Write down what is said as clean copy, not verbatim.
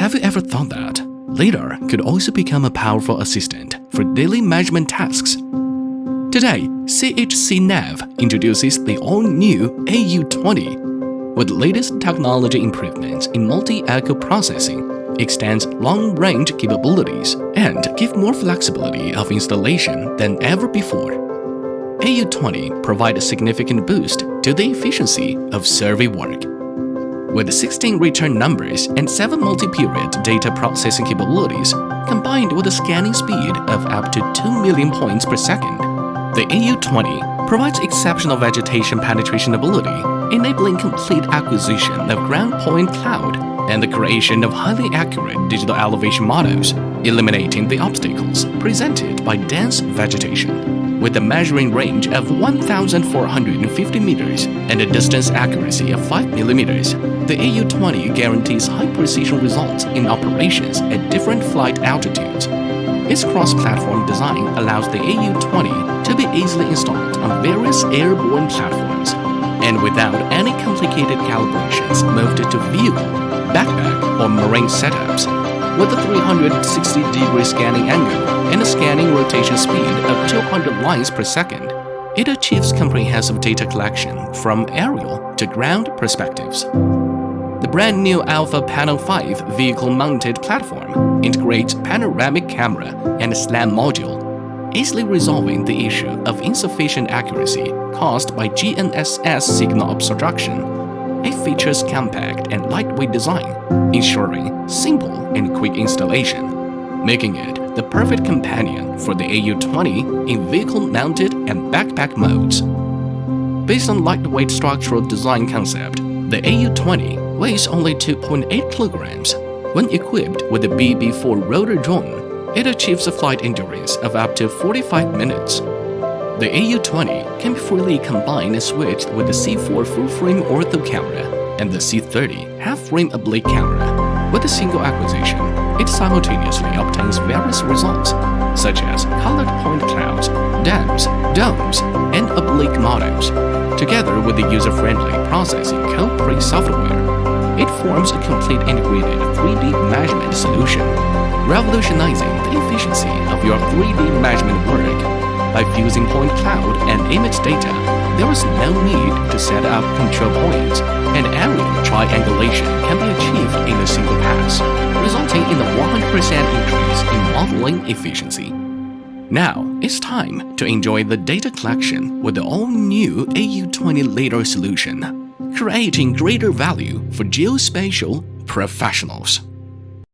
Have you ever thought that LiDAR could also become a powerful assistant for daily measurement tasks? Today, CHCNAV introduces the all-new AU20. With latest technology improvements in multi-echo processing, extends long-range capabilities, and give more flexibility of installation than ever before. AU20 provides a significant boost to the efficiency of survey work. With 16 return numbers and 7 multi-period data processing capabilities, combined with a scanning speed of up to 2 million points per second, the AU20 provides exceptional vegetation penetration ability, enabling complete acquisition of ground point cloud and the creation of highly accurate digital elevation models, eliminating the obstacles presented by dense vegetation. With a measuring range of 1,450 meters and a distance accuracy of 5 millimeters, the AU20 guarantees high-precision results in operations at different flight altitudes. Its cross-platform design allows the AU20 to be easily installed on various airborne platforms, and without any complicated calibrations moved to vehicle, backpack, or marine setups. With a 360-degree scanning angle and a scanning rotation speed of 200 lines per second, it achieves comprehensive data collection from aerial to ground perspectives. The brand new Alpha Panel 5 vehicle-mounted platform integrates panoramic camera and a SLAM module, easily resolving the issue of insufficient accuracy caused by GNSS signal obstruction. It features compact and lightweight design, ensuring simple and quick installation, making it the perfect companion for the AU20 in vehicle-mounted and backpack modes. Based on lightweight structural design concept, the AU20 weighs only 2.8 kilograms. When equipped with the BB4 rotor drone, it achieves a flight endurance of up to 45 minutes. The AU20 can be freely combined and switched with the C4 full-frame ortho camera and the C30 half-frame oblique camera. With a single acquisition, it simultaneously obtains various results, such as colored point clouds, dams, domes, and oblique models. Together with the user-friendly processing CodePre software, it forms a complete integrated 3D measurement solution, revolutionizing the efficiency of your 3D measurement work. By fusing point cloud and image data, there is no need to set up control points, and aerial triangulation can be achieved in a single pass, resulting in a 100% increase in modeling efficiency. Now, it's time to enjoy the data collection with the all-new AU20 LiDAR solution, creating greater value for geospatial professionals.